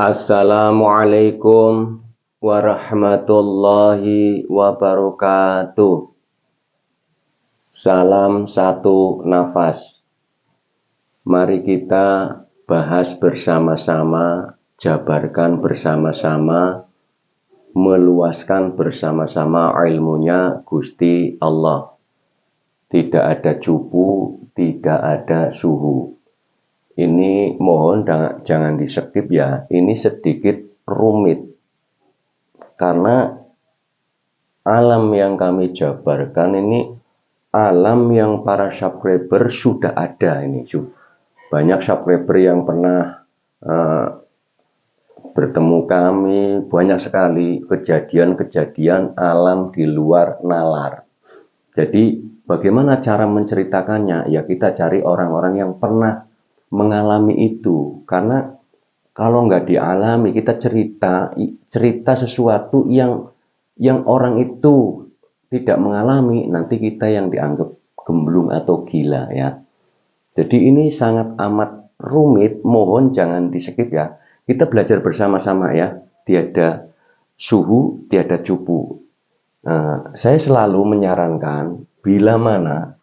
Assalamualaikum warahmatullahi wabarakatuh. Salam satu nafas. Mari kita bahas bersama-sama, jabarkan bersama-sama, meluaskan bersama-sama ilmunya Gusti Allah. Tidak ada cupu, tidak ada suhu. Ini mohon jangan di-skip ya, ini sedikit rumit. Karena alam yang kami jabarkan ini alam yang para subscriber sudah ada ini. Banyak subscriber yang pernah bertemu kami, banyak sekali kejadian-kejadian alam di luar nalar. Jadi bagaimana cara menceritakannya? Ya kita cari orang-orang yang pernah mengalami itu, karena kalau nggak dialami kita cerita sesuatu yang orang itu tidak mengalami, nanti kita yang dianggap gemblung atau gila ya. Jadi ini sangat amat rumit, mohon jangan di-skip ya. Kita belajar bersama-sama ya, tiada suhu, tiada cupu. Saya selalu menyarankan bila mana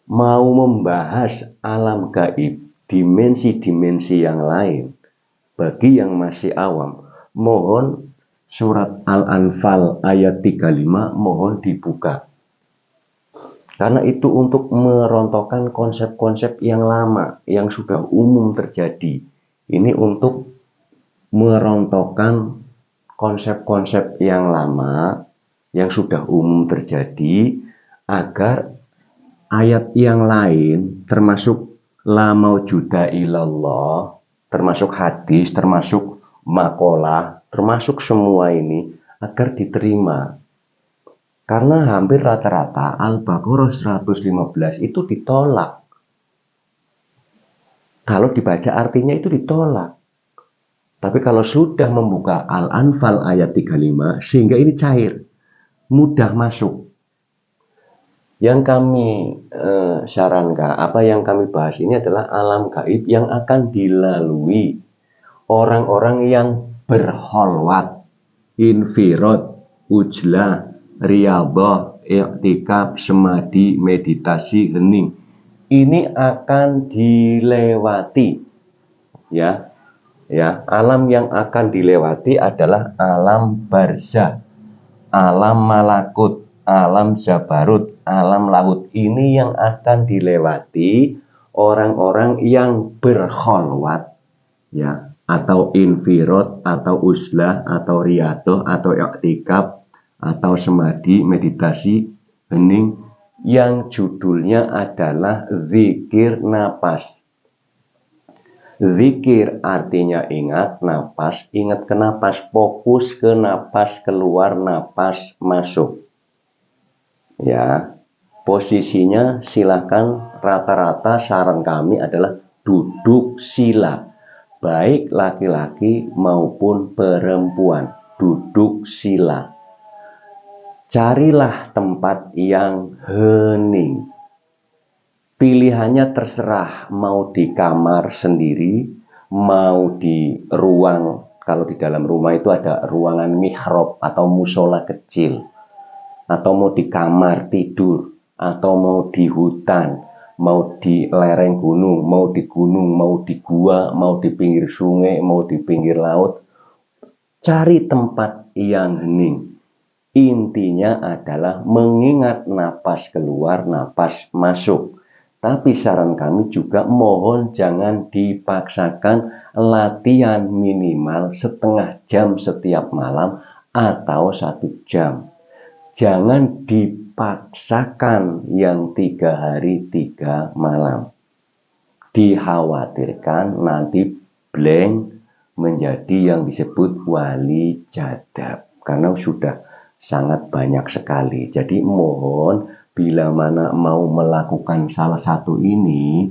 mau membahas alam gaib, dimensi-dimensi yang lain, bagi yang masih awam, mohon surat Al-Anfal ayat 35 mohon dibuka. Karena itu untuk merontokkan konsep-konsep yang lama, yang sudah umum terjadi. Ini untuk merontokkan konsep-konsep yang lama, yang sudah umum terjadi, agar ayat yang lain, termasuk la maujuda ilallah, termasuk hadis, termasuk makalah, termasuk semua ini agar diterima. Karena hampir rata-rata Al-Baqarah 115 itu ditolak. Kalau dibaca artinya itu ditolak. Tapi kalau sudah membuka Al-Anfal ayat 35, sehingga ini cair, mudah masuk. Yang kami sarankan, apa yang kami bahas ini adalah alam gaib yang akan dilalui orang-orang yang berholwat, infirad, ujlah, riyadhah, i'tikaf, semadi, meditasi, hening. Ini akan dilewati. Ya. Alam yang akan dilewati adalah alam barzah, alam malakut, alam jabarut, alam laut. Ini yang akan dilewati orang-orang yang berkholwat ya, atau infirad, atau uzlah, atau riyadhah, atau i'tikaf, atau semadi, meditasi, hening, yang judulnya adalah zikir napas. Zikir artinya ingat, napas, ingat ke napas, fokus ke napas keluar, napas masuk. Ya, posisinya silakan, rata-rata saran kami adalah duduk sila, baik laki-laki maupun perempuan, duduk sila. Carilah tempat yang hening. Pilihannya terserah, mau di kamar sendiri, mau di ruang, kalau di dalam rumah itu ada ruangan mihrab atau musola kecil, atau mau di kamar tidur, atau mau di hutan, mau di lereng gunung, mau di gua, mau di pinggir sungai, mau di pinggir laut. Cari tempat yang hening. Intinya adalah mengingat napas keluar, napas masuk. Tapi saran kami juga mohon jangan dipaksakan, latihan minimal setengah jam setiap malam atau 1 jam. Jangan dipaksakan yang 3 hari 3 malam. Dikhawatirkan nanti blank menjadi yang disebut wali jadab. Karena sudah sangat banyak sekali. Jadi mohon bila mana mau melakukan salah satu ini,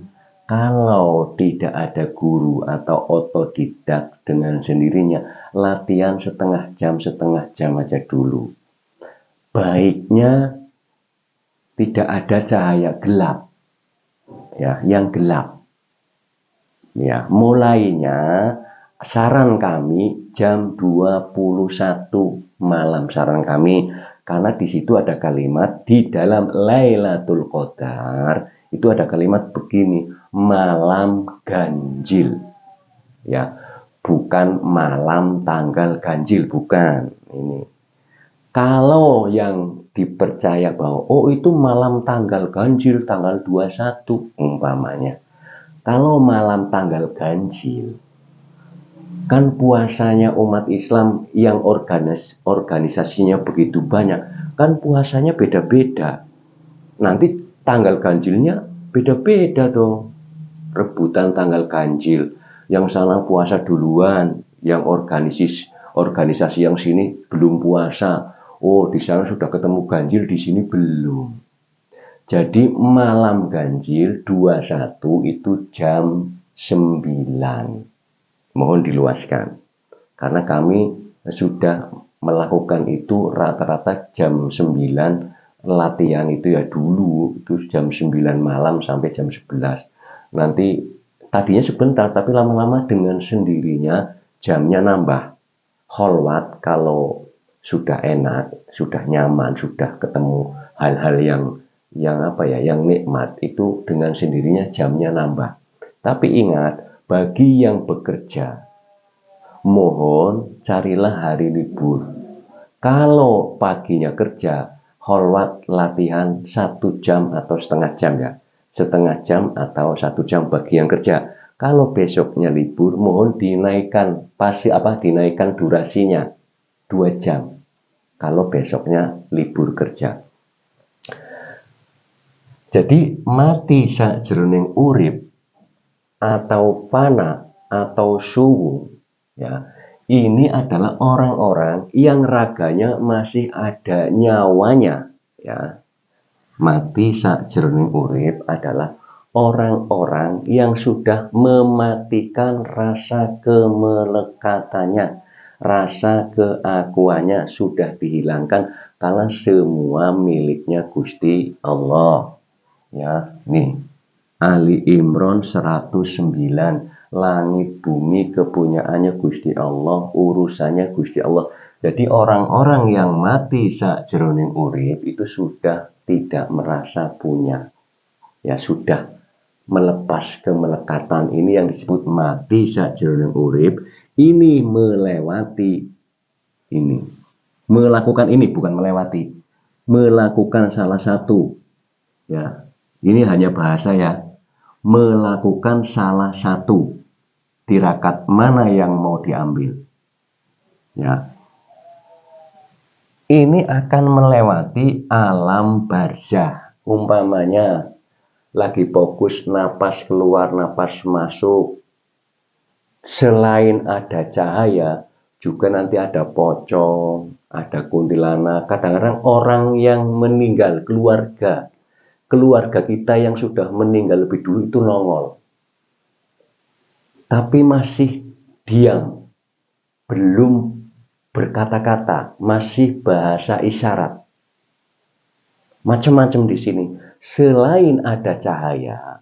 kalau tidak ada guru atau otodidak dengan sendirinya, latihan setengah jam aja dulu. Baiknya tidak ada cahaya gelap. Ya, yang gelap. Ya, mulainya saran kami jam 21 malam, saran kami, karena di situ ada kalimat di dalam Lailatul Qadar itu ada kalimat begini, malam ganjil, ya, bukan malam tanggal ganjil, bukan. Ini kalau yang dipercaya bahwa oh itu malam tanggal ganjil tanggal 21 umpamanya, kalau malam tanggal ganjil kan puasanya umat Islam yang organisasinya begitu banyak, kan puasanya beda-beda. Nanti tanggal ganjilnya beda-beda dong. Rebutan tanggal ganjil. Yang sana puasa duluan, yang organisasi yang sini belum puasa. Oh, di sana sudah ketemu ganjil, di sini belum. Jadi malam ganjil 21 itu jam 9. Mohon diluaskan, karena kami sudah melakukan itu rata-rata jam 9 latihan itu ya, dulu itu jam 9 malam sampai jam 11. Nanti tadinya sebentar tapi lama-lama dengan sendirinya jamnya nambah. Kholwat kalau sudah enak, sudah nyaman, sudah ketemu hal-hal yang apa ya, yang nikmat, itu dengan sendirinya jamnya nambah. Tapi ingat, bagi yang bekerja, mohon carilah hari libur. Kalau paginya kerja, kholwat latihan 1 jam atau setengah jam ya. Setengah jam atau 1 jam bagi yang kerja. Kalau besoknya libur, mohon dinaikkan dinaikkan durasinya 2 jam. Kalau besoknya libur kerja. Jadi mati sakjroning urip atau fana atau suwung, ya, ini adalah orang-orang yang raganya masih ada nyawanya, ya. Mati sakjroning urip adalah orang-orang yang sudah mematikan rasa kemelekatannya, rasa keakuannya sudah dihilangkan karena semua miliknya Gusti Allah, ya. Nih Ali Imran 109, langit bumi kepunyaannya Gusti Allah, urusannya Gusti Allah. Jadi orang-orang yang mati sakjroning urip itu sudah tidak merasa punya. Ya sudah melepas kemelekatan, ini yang disebut mati sakjroning urip. Ini melewati ini. Melakukan ini bukan melewati. Melakukan salah satu. Ya, ini hanya bahasa ya. Melakukan salah satu tirakat mana yang mau diambil, ya, ini akan melewati alam barzah. Umpamanya lagi fokus napas keluar napas masuk, selain ada cahaya juga nanti ada pocong, ada kuntilanak. Kadang-kadang orang yang meninggal, keluarga kita yang sudah meninggal lebih dulu itu nongol, tapi masih diam, belum berkata-kata, masih bahasa isyarat. Macam-macam di sini. Selain ada cahaya,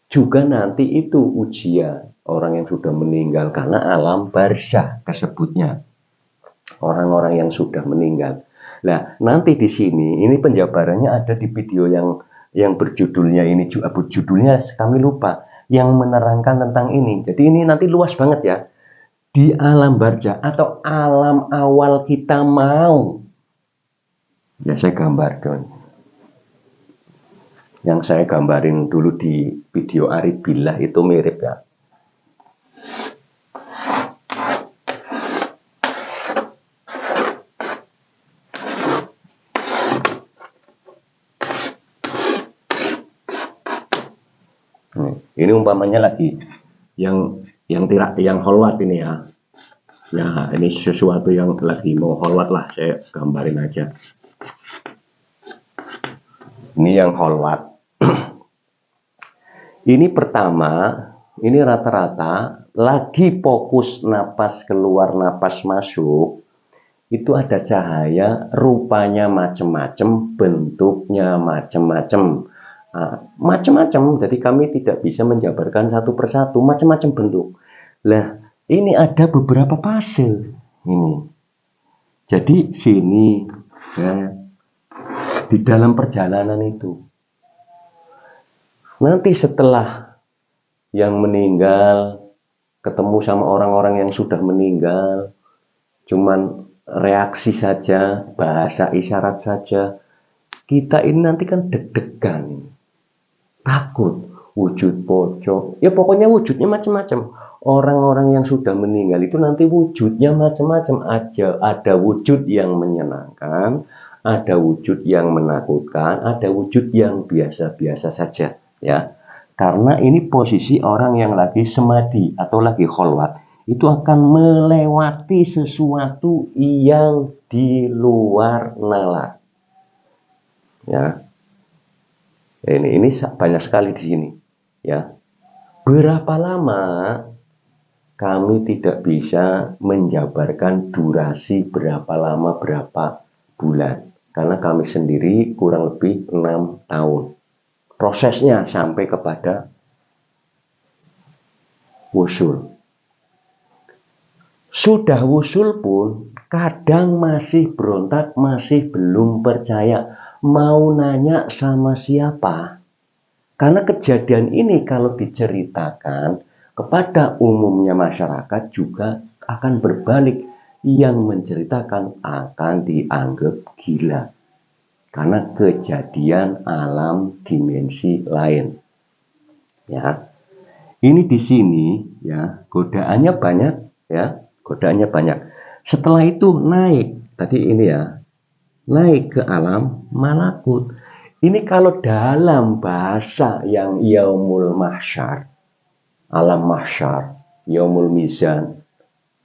juga nanti itu ujian orang yang sudah meninggal, karena alam barzah kesebutnya. Orang-orang yang sudah meninggal. Nah, nanti di sini ini penjabarannya ada di video yang berjudulnya ini, judulnya kami lupa, yang menerangkan tentang ini. Jadi ini nanti luas banget ya. Di alam barzah atau alam awal kita mau. Ya saya gambarkan. Yang saya gambarin dulu di video Arif Billah itu mirip ya. Ini umpamanya lagi yang kholwat ini ya. Ya, ini sesuatu yang lagi mau kholwat lah, saya gambarin aja. Ini yang kholwat. Ini pertama, ini rata-rata lagi fokus napas keluar napas masuk, itu ada cahaya, rupanya macam-macam, bentuknya macam-macam. Macam-macam, jadi kami tidak bisa menjabarkan satu persatu, macam-macam bentuk. Lah, ini ada beberapa fase ini. Jadi sini ya, di dalam perjalanan itu nanti setelah yang meninggal ketemu sama orang-orang yang sudah meninggal, cuman reaksi saja, bahasa isyarat saja, kita ini nanti kan deg-degan, takut, wujud pocong, ya pokoknya wujudnya macam-macam. Orang-orang yang sudah meninggal itu nanti wujudnya macam-macam aja. Ada wujud yang menyenangkan, ada wujud yang menakutkan, ada wujud yang biasa-biasa saja, ya. Karena ini posisi orang yang lagi semadi atau lagi kholwat, itu akan melewati sesuatu yang di luar nalar. Ya. Ini banyak sekali di sini, ya. Berapa lama kami tidak bisa menjabarkan durasi berapa lama berapa bulan, karena kami sendiri kurang lebih 6 tahun prosesnya sampai kepada wusul. Sudah wusul pun kadang masih berontak, masih belum percaya, mau nanya sama siapa. Karena kejadian ini kalau diceritakan kepada umumnya masyarakat juga akan berbalik. Yang menceritakan akan dianggap gila. Karena kejadian alam dimensi lain. Ya. Ini di sini ya, godaannya banyak ya, godaannya banyak. Setelah itu naik, tadi ini ya, naik ke alam malakut. Ini kalau dalam bahasa yang yaumul mahsyar, alam mahsyar, yaumul mizan,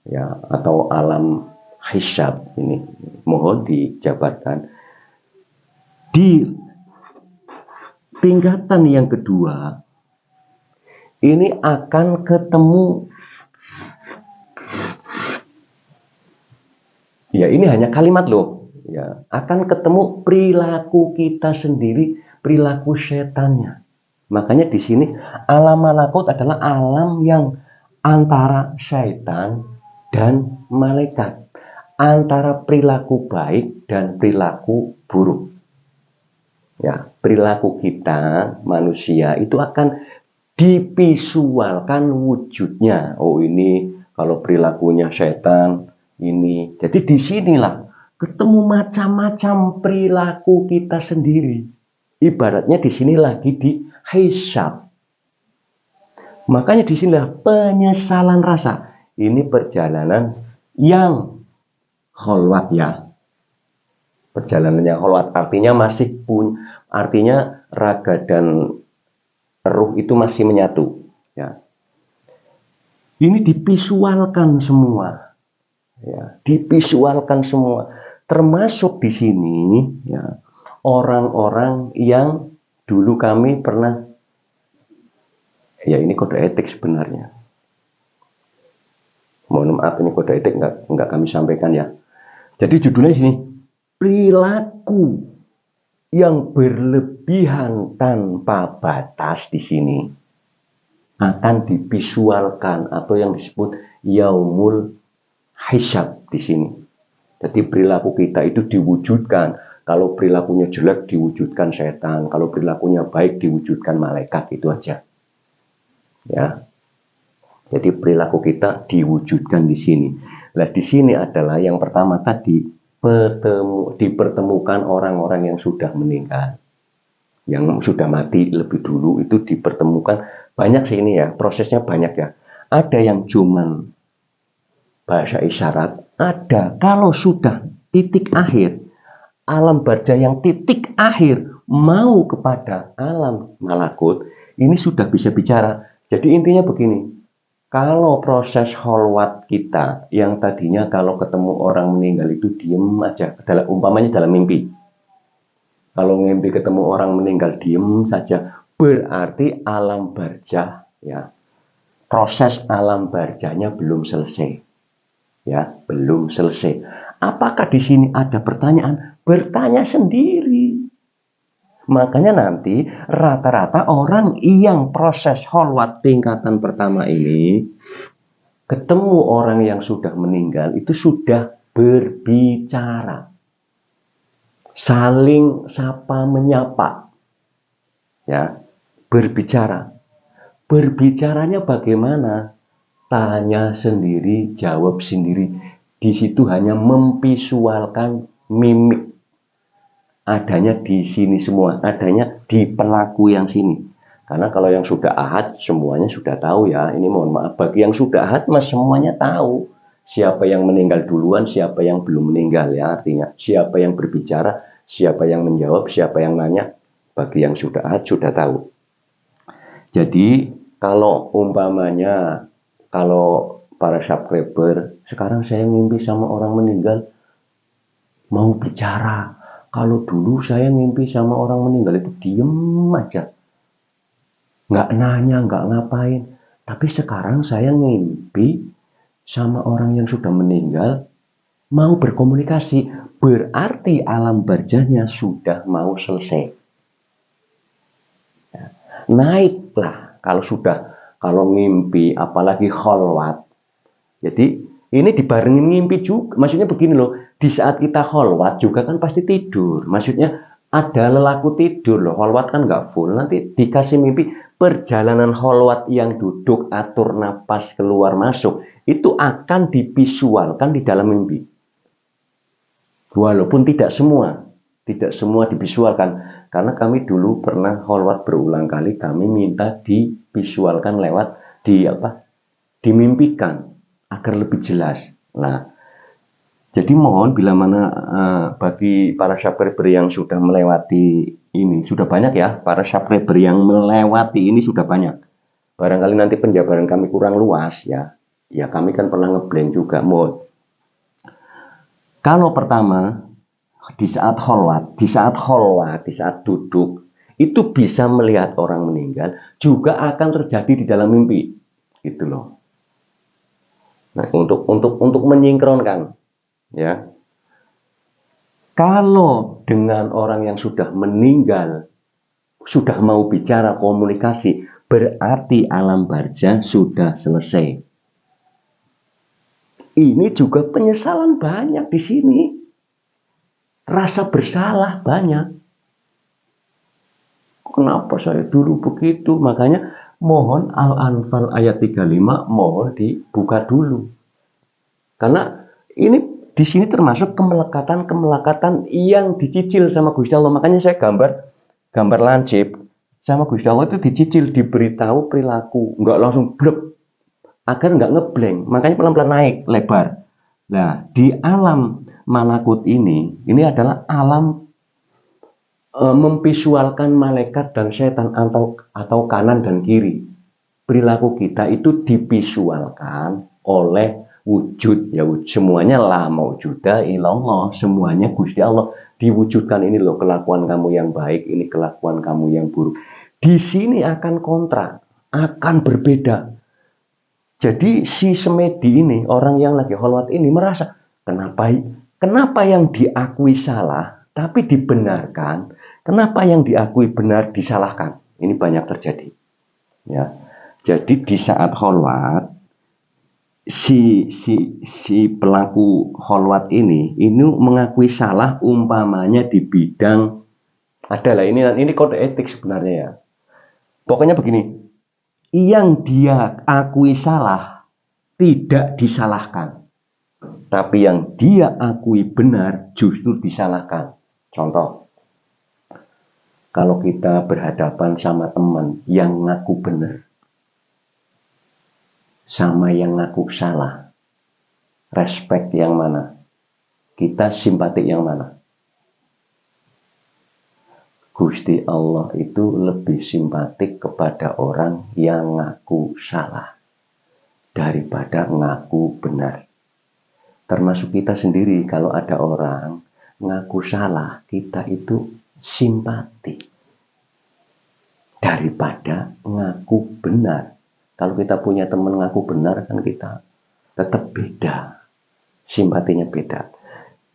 ya, atau alam hisab, ini mohon dijabarkan. Di tingkatan yang kedua, ini akan ketemu, ya ini hanya kalimat loh, ya, akan ketemu perilaku kita sendiri, perilaku setannya. Makanya di sini alam malakut adalah alam yang antara syaitan dan malaikat, antara perilaku baik dan perilaku buruk. Ya, perilaku kita manusia itu akan divisualkan wujudnya. Oh, ini kalau perilakunya setan ini. Jadi disinilah ketemu macam-macam perilaku kita sendiri. Ibaratnya di sini lagi di hisab. Makanya disinilah penyesalan rasa. Ini perjalanan yang kholwat ya. Perjalanannya kholwat artinya masih artinya raga dan ruh itu masih menyatu, ya. Ini divisualkan semua, ya, divisualkan semua, termasuk di sini, ya, orang-orang yang dulu kami pernah, ya ini kode etik sebenarnya. Mohon maaf, ini kode etik nggak kami sampaikan ya. Jadi judulnya sini, perilaku yang berlebihan tanpa batas di sini akan divisualkan atau yang disebut yaumul hisab di sini. Jadi perilaku kita itu diwujudkan. Kalau perilakunya jelek diwujudkan setan, kalau perilakunya baik diwujudkan malaikat, itu aja. Ya. Jadi perilaku kita diwujudkan di sini. Nah, di sini adalah yang pertama tadi, dipertemukan orang-orang yang sudah meninggal, yang sudah mati lebih dulu, itu dipertemukan. Banyak sih ini ya, prosesnya banyak ya. Ada yang cuman bahasa isyarat, ada kalau sudah titik akhir, alam barja yang titik akhir mau kepada alam malakut, ini sudah bisa bicara. Jadi intinya begini, kalau proses kholwat kita yang tadinya kalau ketemu orang meninggal itu diem aja, umpamanya dalam mimpi. Kalau mimpi ketemu orang meninggal diem saja, berarti alam barjah, ya, proses alam barjanya belum selesai, ya, belum selesai. Apakah di sini ada pertanyaan? Bertanya sendiri. Makanya nanti rata-rata orang yang proses kholwat tingkatan pertama ini ketemu orang yang sudah meninggal itu sudah berbicara, saling sapa menyapa, ya, berbicara. Berbicaranya bagaimana? Tanya sendiri, jawab sendiri. Di situ hanya memvisualkan mimik. Adanya di sini semua, adanya di pelaku yang sini. Karena kalau yang sudah ahad semuanya sudah tahu ya. Ini mohon maaf, bagi yang sudah ahad mas semuanya tahu. Siapa yang meninggal duluan, siapa yang belum meninggal ya. Artinya siapa yang berbicara, siapa yang menjawab, siapa yang nanya. Bagi yang sudah ahad sudah tahu. Jadi kalau umpamanya, kalau para subscriber, sekarang saya mimpi sama orang meninggal, mau bicara. Kalau dulu saya mimpi sama orang meninggal itu diem aja. Nggak nanya, nggak ngapain. Tapi sekarang saya mimpi sama orang yang sudah meninggal, mau berkomunikasi. Berarti alam barzahnya sudah mau selesai. Naiklah kalau mimpi apalagi kholwat. Jadi ini dibarengin mimpi juga. Maksudnya begini loh, di saat kita kholwat juga kan pasti tidur. Maksudnya ada lelaku tidur loh. Kholwat kan nggak full. Nanti dikasih mimpi perjalanan kholwat yang duduk atur napas keluar masuk itu akan divisualkan di dalam mimpi. Walaupun tidak semua divisualkan. Karena kami dulu pernah kholwat berulang kali, kami minta divisualkan lewat dimimpikan agar lebih jelas. Nah, jadi mohon bila mana bagi para subscriber yang sudah melewati ini, sudah banyak ya, para subscriber yang melewati ini sudah banyak. Barangkali nanti penjabaran kami kurang luas ya. Ya kami kan pernah ngeblank juga, mohon. Kalau pertama di saat kholwat, di saat duduk, itu bisa melihat orang meninggal, juga akan terjadi di dalam mimpi, gitu loh. Nah, untuk menyinkronkan, ya. Kalau dengan orang yang sudah meninggal, sudah mau bicara komunikasi, berarti alam barzah sudah selesai. Ini juga penyesalan banyak di sini. Rasa bersalah banyak. Kenapa saya dulu begitu? Makanya mohon Al-Anfal ayat 35 mohon dibuka dulu. Karena ini di sini termasuk kemelekatan yang dicicil sama Gusti Allah. Makanya saya gambar lancip sama Gusti Allah itu dicicil, diberitahu perilaku, nggak langsung blek agar nggak ngeblank. Makanya pelan-pelan naik lebar. Nah, di alam malakut ini adalah alam memvisualkan malaikat dan setan atau kanan dan kiri. Perilaku kita itu divisualkan oleh wujud, ya semuanya la maujuda illallah, semuanya Gusti Allah diwujudkan. Ini loh kelakuan kamu yang baik, ini kelakuan kamu yang buruk. Di sini akan kontra, akan berbeda. Jadi si semedi ini, orang yang lagi kholwat ini merasa kenapa yang diakui salah tapi dibenarkan, kenapa yang diakui benar disalahkan. Ini banyak terjadi. Ya. Jadi di saat kholwat si pelaku kholwat ini mengakui salah umpamanya di bidang adalah ini kode etik sebenarnya ya. Pokoknya begini. Yang dia akui salah tidak disalahkan, tapi yang dia akui benar justru disalahkan. Contoh, kalau kita berhadapan sama teman yang ngaku benar sama yang ngaku salah, respect yang mana? Kita simpati yang mana? Gusti Allah itu lebih simpatik kepada orang yang ngaku salah daripada ngaku benar. Termasuk kita sendiri, kalau ada orang ngaku salah, kita itu simpati daripada ngaku benar. Kalau kita punya teman ngaku benar, kan kita tetap beda, simpatinya beda.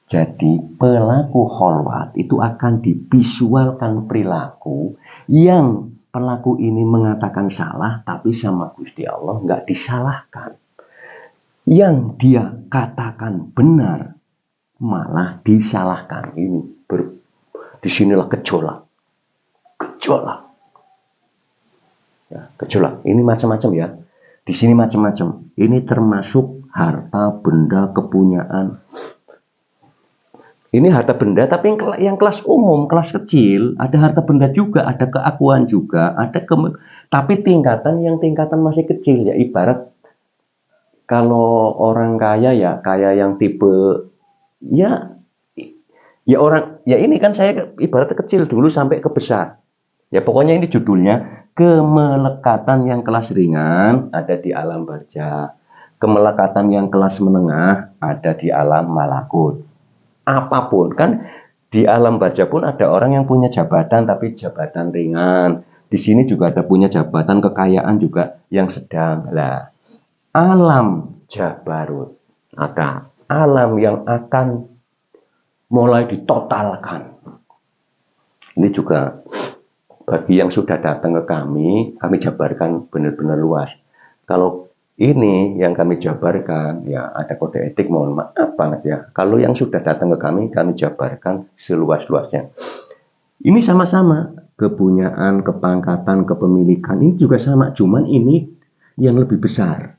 Jadi pelaku kholwat itu akan divisualkan perilaku yang pelaku ini mengatakan salah, tapi sama Gusti Allah nggak disalahkan. yang dia katakan benar malah disalahkan. Ini disinilah gejolak. Ya, gejolak. Ini macam-macam ya. Di sini macam-macam. Ini termasuk harta benda kepunyaan. Ini harta benda, tapi yang kelas umum, kelas kecil, ada harta benda juga, ada keakuan juga, tapi tingkatan masih kecil ya. Ibarat kalau orang kaya ya, kaya yang tipe ya orang ya, ini kan saya ibaratnya kecil dulu sampai ke besar. Ya pokoknya ini judulnya kemelekatan yang kelas ringan ada di alam barja. Kemelekatan yang kelas menengah ada di alam malakut. Apapun kan di alam barja pun ada orang yang punya jabatan tapi jabatan ringan. Di sini juga ada punya jabatan kekayaan juga yang sedang. Lah, alam jabarut, maka alam yang akan mulai ditotalkan. Ini juga bagi yang sudah datang ke kami jabarkan benar-benar luas. Kalau ini yang kami jabarkan, ya ada kode etik, mohon maaf banget ya. Kalau yang sudah datang ke kami jabarkan seluas-luasnya. Ini sama-sama, kepunyaan, kepangkatan, kepemilikan, ini juga sama, cuman ini yang lebih besar.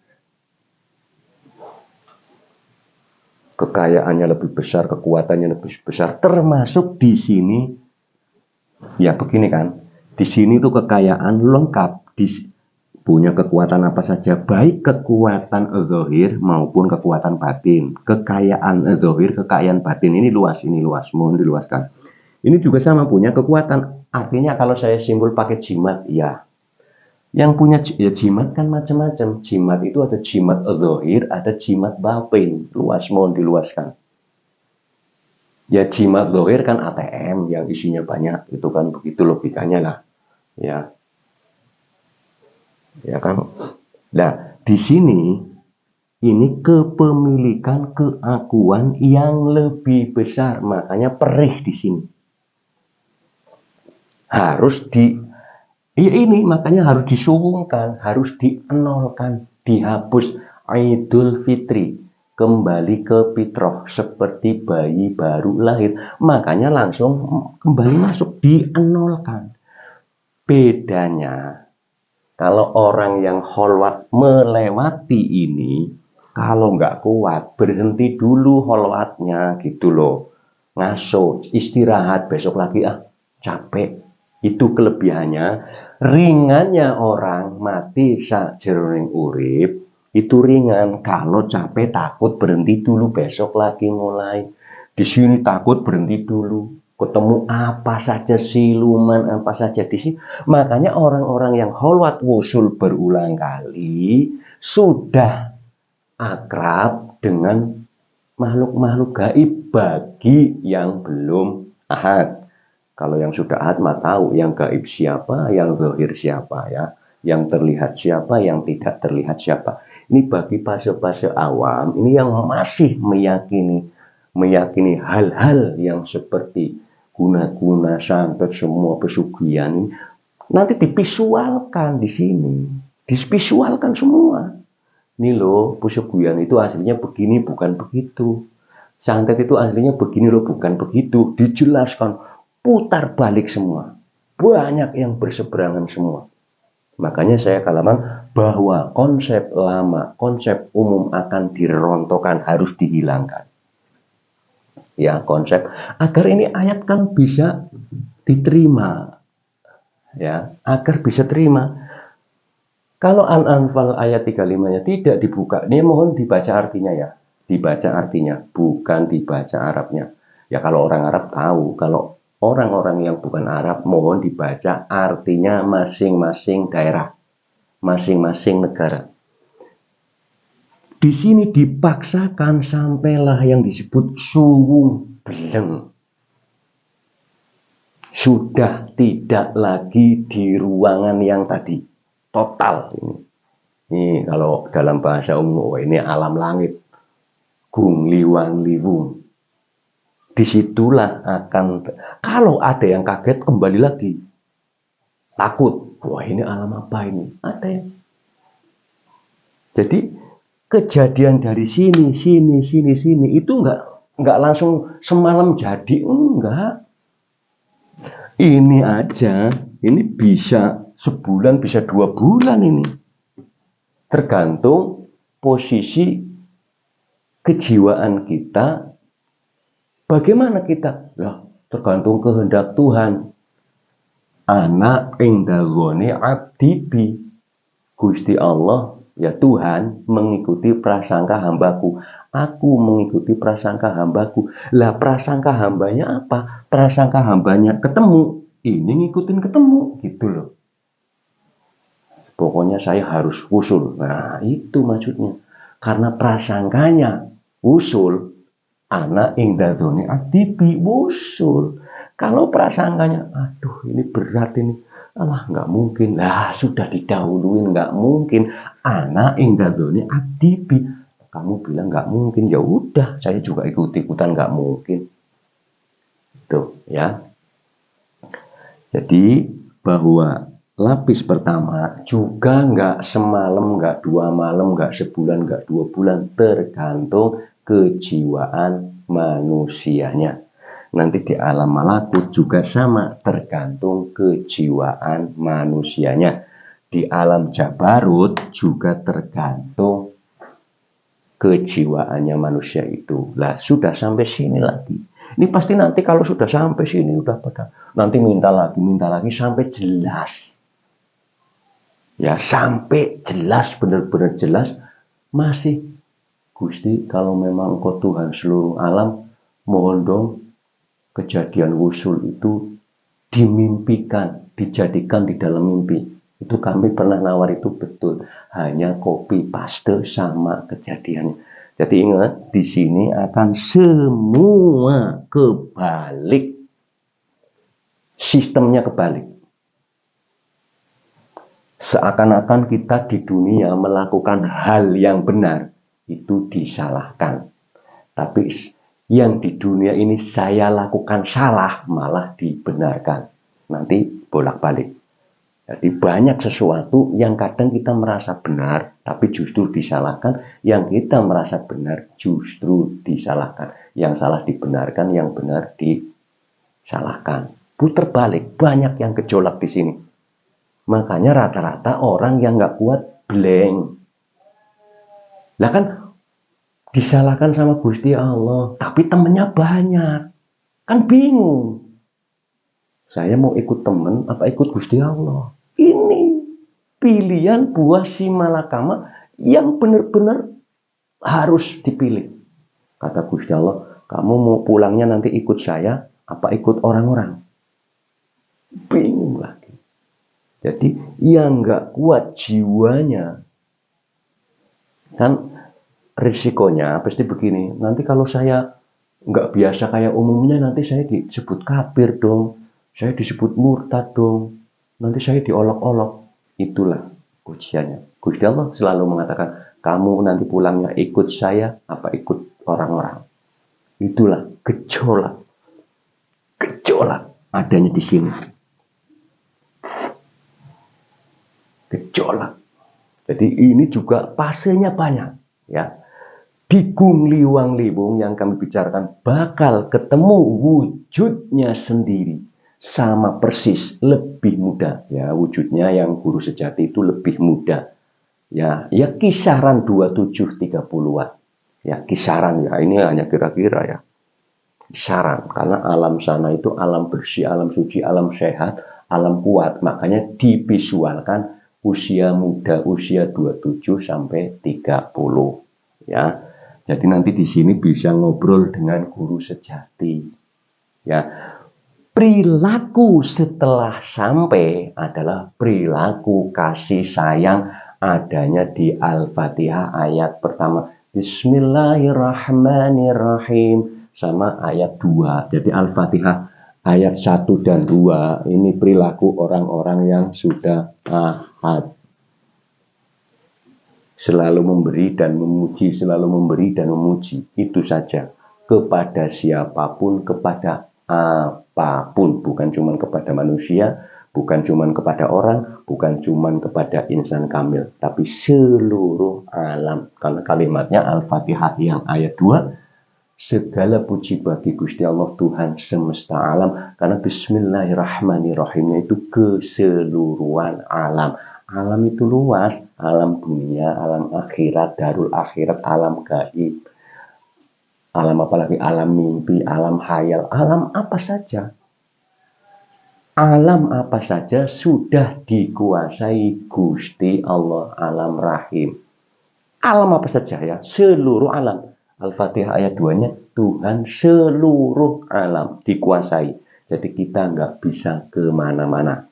Kekayaannya lebih besar, kekuatannya lebih besar, termasuk di sini, ya begini kan, di sini tuh kekayaan lengkap, punya kekuatan apa saja, baik kekuatan zahir maupun kekuatan batin. Kekayaan zahir, kekayaan batin ini luas, mohon diluaskan. Ini juga sama, punya kekuatan. Artinya kalau saya simbol pakai jimat, ya. Yang punya ya jimat kan macam-macam. Jimat itu ada jimat zahir, ada jimat batin. Luas, mohon diluaskan. Ya jimat zahir kan ATM yang isinya banyak, itu kan begitu logikanya lah. Ya. Ya kan. Nah, di sini ini kepemilikan, keakuan yang lebih besar, makanya perih di sini. Makanya harus disuwungkan, harus dienolkan, dihapus. Idul Fitri, kembali ke fitrah seperti bayi baru lahir. Makanya langsung kembali masuk, dienolkan. Bedanya kalau orang yang holwat melewati ini, kalau nggak kuat, berhenti dulu holwatnya gitu loh. Ngaso, istirahat, besok lagi capek. Itu kelebihannya. Ringannya orang mati sakjroning urip, itu ringan. Kalau capek takut berhenti dulu, besok lagi mulai. Di sini takut berhenti dulu. Ketemu apa saja, siluman apa saja di sini. Makanya orang-orang yang holwat wusul berulang kali sudah akrab dengan makhluk-makhluk gaib bagi yang belum ahad. Kalau yang sudah ahad mah tahu yang gaib siapa, yang zahir siapa ya, yang terlihat siapa, yang tidak terlihat siapa. Ini bagi fase-fase awam, ini yang masih meyakini hal-hal yang seperti guna-guna santet, semua pesugihan nanti divisualkan di sini, divisualkan semua. Ini loh, pesugihan itu aslinya begini, bukan begitu. Santet itu aslinya begini loh, bukan begitu. Dijelaskan, putar balik semua. Banyak yang berseberangan semua. Makanya saya katakan bahwa konsep lama, konsep umum akan dirontokkan, harus dihilangkan. Ya, konsep agar ini ayat kan bisa diterima, ya, agar bisa terima. Kalau Al-Anfal ayat 35-nya tidak dibuka, ini mohon dibaca artinya ya, dibaca artinya, bukan dibaca Arabnya. Ya kalau orang Arab tahu, kalau orang-orang yang bukan Arab mohon dibaca artinya masing-masing daerah, masing-masing negara. Di sini dipaksakan sampailah yang disebut suwung beleng. Sudah tidak lagi di ruangan yang tadi. Total ini. Ini kalau dalam bahasa umum, ini alam langit. Gung liwang liwung. Disitulah akan, kalau ada yang kaget kembali lagi. Takut. Wah ini alam apa ini? Ada yang. Jadi kejadian dari sini itu enggak langsung semalam jadi, enggak. Ini aja, ini bisa sebulan, bisa 2 bulan ini. Tergantung posisi kejiwaan kita, bagaimana kita. Lah, tergantung kehendak Tuhan. Ana ing dalgone abdi, Gusti Allah, ya Tuhan mengikuti prasangka hambaku. Aku mengikuti prasangka hambaku. Lah prasangka hambanya apa? Prasangka hambanya ketemu. Ini ngikutin ketemu gitu loh. Pokoknya saya harus usul. Nah itu maksudnya. Karena prasangkanya usul. Ana ing dalgone abdi usul. Kalau prasangkanya, aduh ini berat ini. Alah nggak mungkin. Lah sudah didahuluin nggak mungkin. Ana ing dalgone abdi. Kamu bilang nggak mungkin, ya udah saya juga ikut-ikutan nggak mungkin. Tuh ya. Jadi bahwa lapis pertama juga nggak semalam, nggak 2 malam, nggak sebulan, nggak 2 bulan, tergantung kejiwaan manusianya. Nanti di alam malakut juga sama, tergantung kejiwaan manusianya. Di alam jabarut juga tergantung kejiwaannya manusia itu. Lah sudah sampai sini lagi. Ini pasti nanti kalau sudah sampai sini udah pada nanti minta lagi sampai jelas. Ya sampai jelas, benar-benar jelas. Masih Gusti, kalau memang Engkau Tuhan seluruh alam, mohon dong kejadian wusul itu dimimpikan, dijadikan di dalam mimpi. Itu kami pernah nawar itu betul. Hanya copy paste sama kejadiannya. Jadi ingat, di sini akan semua kebalik. Sistemnya kebalik. Seakan-akan kita di dunia melakukan hal yang benar, itu disalahkan. Tapi yang di dunia ini saya lakukan salah, malah dibenarkan. Nanti bolak-balik. Jadi banyak sesuatu yang kadang kita merasa benar, tapi justru disalahkan. Yang kita merasa benar, justru disalahkan. Yang salah dibenarkan, yang benar disalahkan. Putar balik, banyak yang gejolak di sini. Makanya rata-rata orang yang nggak kuat blank. Lah kan disalahkan sama Gusti Allah, tapi temennya banyak. Kan bingung. Saya mau ikut temen apa ikut Gusti Allah? Ini pilihan buah si malakama yang benar-benar harus dipilih. Kata Gusti Allah, kamu mau pulangnya nanti ikut saya apa ikut orang-orang? Bingung lagi. Jadi yang nggak kuat jiwanya, kan risikonya pasti begini. Nanti kalau saya nggak biasa kayak umumnya, nanti saya disebut kafir dong, saya disebut murtad dong, nanti saya diolok-olok. Itulah ujiannya. Gusti Allah selalu mengatakan, kamu nanti pulangnya ikut saya apa ikut orang-orang. Itulah gejolak adanya di sini. Gejolak. Jadi ini juga fasenya banyak ya. Di Gung Liwang Liwung yang kami bicarakan bakal ketemu wujudnya sendiri sama persis, lebih muda ya. Wujudnya yang guru sejati itu lebih muda ya kisaran 27-30-an ya, kisaran ya, ini hanya kira-kira ya, kisaran. Karena alam sana itu alam bersih, alam suci, alam sehat, alam kuat, makanya divisualkan usia muda, usia 27 sampai 30 ya. Jadi nanti di sini bisa ngobrol dengan guru sejati ya. Perilaku setelah sampai adalah perilaku kasih sayang adanya di Al-Fatihah ayat pertama. Bismillahirrahmanirrahim sama ayat 2. Jadi Al-Fatihah ayat 1 dan 2 ini perilaku orang-orang yang sudah ahad. Selalu memberi dan memuji, selalu memberi dan memuji. Itu saja. Kepada siapapun, kepada apapun. Bukan cuma kepada manusia, Bukan cuman kepada orang, bukan cuman kepada insan kamil, tapi seluruh alam. Karena kalimatnya Al-Fatihah yang ayat 2, segala puji bagi Gusti Allah Tuhan semesta alam. Karena Bismillahirrahmanirrahimnya itu keseluruhan alam. Alam itu luas, alam dunia, alam akhirat, darul akhirat, alam gaib. Alam apalagi, alam mimpi, alam khayal, alam apa saja. Alam apa saja sudah dikuasai Gusti Allah, alam rahim. Alam apa saja ya, seluruh alam. Al-Fatihah ayat 2-nya, Tuhan seluruh alam dikuasai. Jadi kita nggak bisa kemana-mana.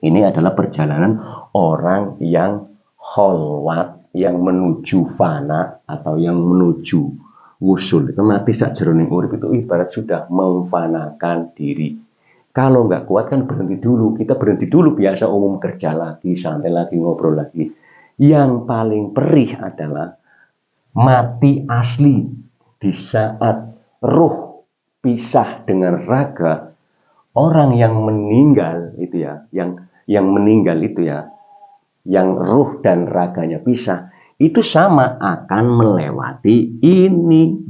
Ini adalah perjalanan orang yang kholwat, yang menuju fana atau yang menuju wusul. Itu mati sak jeroning urip itu ibarat sudah memfanakan diri. Kalau nggak kuat kan berhenti dulu. Kita berhenti dulu, biasa umum kerja lagi, santai lagi, ngobrol lagi. Yang paling perih adalah mati asli di saat ruh pisah dengan raga. Orang yang meninggal itu ya, yang meninggal itu ya, yang ruh dan raganya pisah, itu sama akan melewati ini,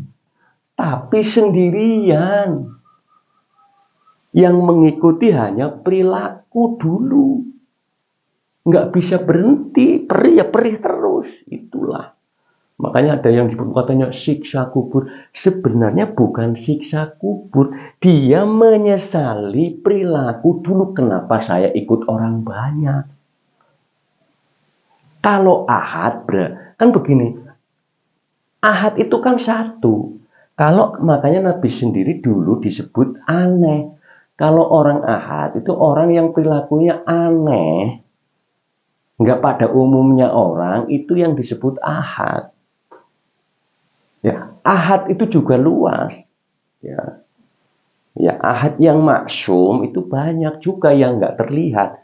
tapi sendirian. Yang mengikuti hanya perilaku dulu. Nggak bisa berhenti, perih ya perih terus. Itulah. Makanya ada yang disebut katanya siksa kubur. Sebenarnya bukan siksa kubur. Dia menyesali perilaku dulu. Kenapa saya ikut orang banyak? Kalau ahad, kan begini. Ahad itu kan satu. Kalau makanya Nabi sendiri dulu disebut aneh. Kalau orang ahad itu orang yang perilakunya aneh. Enggak pada umumnya orang, itu yang disebut ahad. Ya, ahad itu juga luas. Ya, ahad yang maksum itu banyak juga yang enggak terlihat.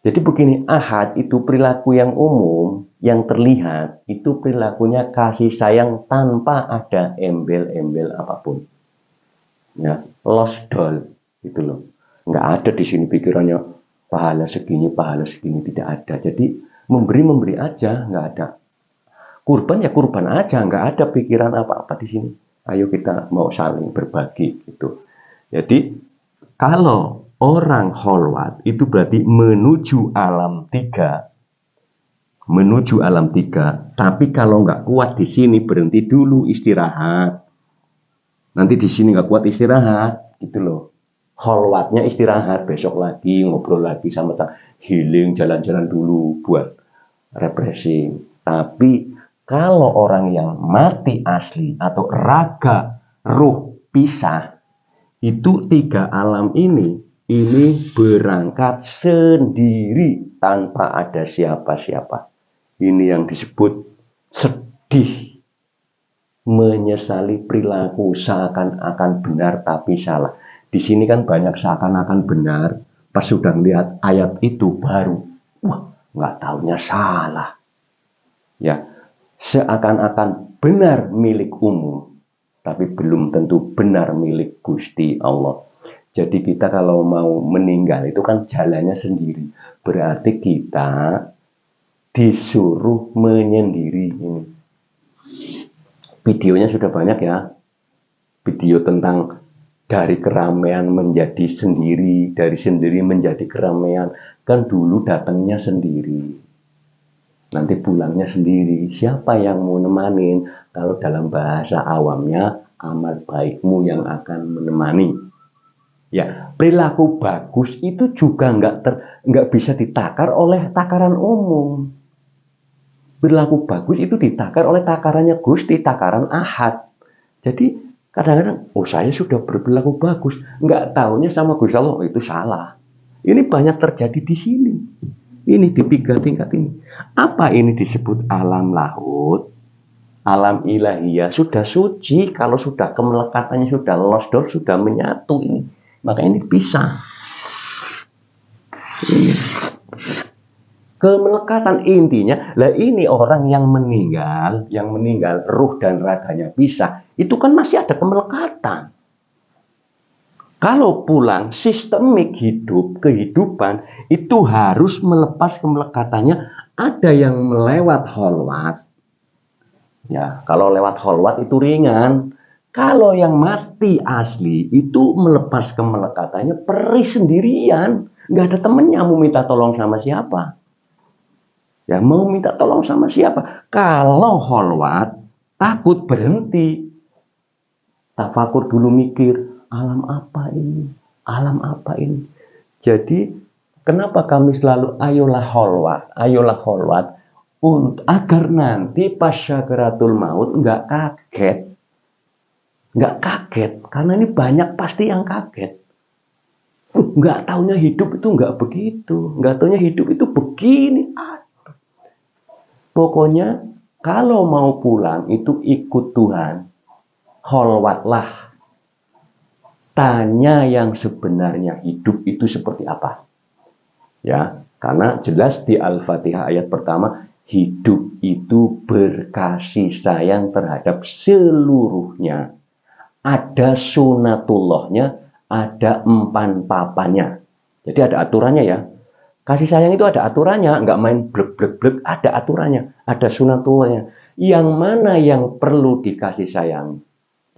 Jadi begini, ahad itu perilaku yang umum, yang terlihat, itu perilakunya kasih sayang tanpa ada embel-embel apapun. Ya, lost doll. Gitu loh. Nggak ada di sini pikirannya pahala segini tidak ada. Jadi memberi aja, nggak ada. Kurban ya kurban aja, nggak ada pikiran apa-apa di sini. Ayo kita mau saling berbagi gitu. Jadi kalau orang kholwat itu berarti menuju alam 3. Menuju alam 3, tapi kalau nggak kuat di sini berhenti dulu, istirahat. Nanti di sini nggak kuat istirahat, gitu loh. Kholwatnya istirahat, besok lagi ngobrol lagi sama healing, jalan-jalan dulu buat refreshing. Tapi kalau orang yang mati asli atau raga ruh pisah, itu 3 alam ini berangkat sendiri tanpa ada siapa-siapa. Ini yang disebut sedih, menyesali perilaku seakan-akan benar tapi salah. Di sini kan banyak seakan-akan benar, pas sudah lihat ayat itu baru, wah, nggak taunya salah. Ya, seakan-akan benar milik umum, tapi belum tentu benar milik Gusti Allah. Jadi kita kalau mau meninggal itu kan jalannya sendiri. Berarti kita disuruh menyendiri ini. Videonya sudah banyak ya. Video tentang dari keramaian menjadi sendiri, dari sendiri menjadi keramaian. Kan dulu datangnya sendiri, nanti pulangnya sendiri. Siapa yang mau nemanin? Kalau dalam bahasa awamnya, amal baikmu yang akan menemani. Ya, perilaku bagus itu juga nggak bisa ditakar oleh takaran umum. Perilaku bagus itu ditakar oleh takarannya Gusti, takaran ahad. Jadi kadang-kadang, saya sudah berperilaku bagus, nggak taunya sama Gusti Allah, itu salah. Ini banyak terjadi di sini. Ini di 3 tingkat ini. Apa ini disebut alam lahut? Alam ilahiyah sudah suci, kalau sudah kemelekatannya sudah lost door, sudah menyatu ini. Maka ini pisah. Ini. Kemelekatan intinya, lah ini orang yang meninggal ruh dan raganya pisah, itu kan masih ada kemelekatan. Kalau pulang, sistemik hidup, kehidupan itu harus melepas kemelekatannya. Ada yang melewat holwat. Ya, kalau lewat holwat itu ringan. Kalau yang mati asli itu melepas kemelekatannya perih sendirian. Nggak ada temennya mau minta tolong sama siapa. Ya, mau minta tolong sama siapa? Kalau holwat, takut berhenti. Tafakur dulu mikir. Alam apa ini? Alam apa ini? Jadi, kenapa kami selalu ayolah holwat agar nanti pas syakaratul maut nggak kaget, karena ini banyak pasti yang kaget. Nggak taunya hidup itu nggak begitu, nggak taunya hidup itu begini. Pokoknya kalau mau pulang itu ikut Tuhan, holwatlah. Tanya yang sebenarnya hidup itu seperti apa. Ya, karena jelas di Al-Fatihah ayat pertama, hidup itu berkasih sayang terhadap seluruhnya. Ada sunatullahnya, ada empan papanya. Jadi ada aturannya ya. Kasih sayang itu ada aturannya, nggak main blek-blek-blek, ada aturannya, ada sunatullahnya. Yang mana yang perlu dikasih sayang.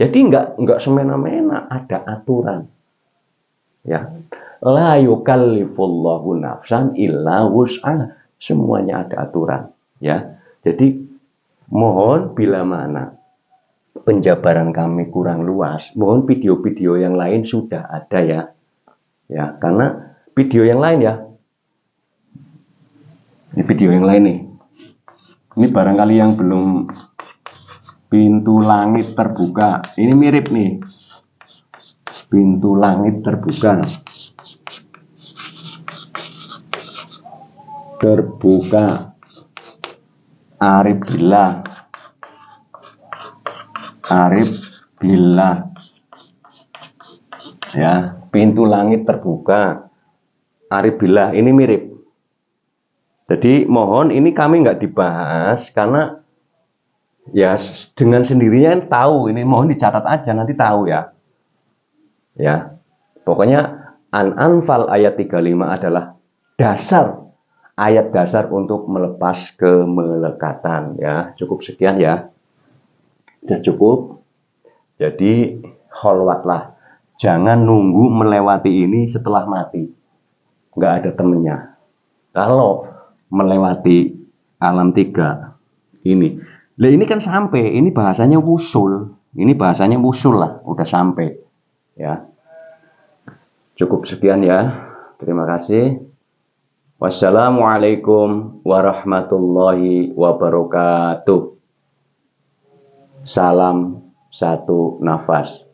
Jadi nggak semena-mena, ada aturan. Ya, la yukallifullahu nafsan illa wus'aha. Semuanya ada aturan. Ya, jadi mohon bila mana penjabaran kami kurang luas, mohon video-video yang lain sudah ada ya. Ya, karena video yang lain ya. Ini video yang lain nih. Ini barangkali yang belum. Pintu langit terbuka. Ini mirip nih. Pintu langit terbuka. Terbuka. Arif billah. Arif billah. Ya, pintu langit terbuka. Arif billah. Ini mirip. Jadi mohon ini kami nggak dibahas karena ya dengan sendirinya tahu, ini mohon dicatat aja nanti tahu ya. Ya. Pokoknya An-Anfal ayat 35 adalah ayat dasar untuk melepas kemelekatan ya. Cukup sekian ya. Sudah cukup. Jadi holwatlah. Jangan nunggu melewati ini setelah mati. Nggak ada temennya. Kalau melewati alam 3 ini. Lah ini kan sampai, ini bahasanya wusul. Ini bahasanya wusul lah, udah sampai. Ya. Cukup sekian ya. Terima kasih. Wassalamualaikum warahmatullahi wabarakatuh. Salam satu nafas.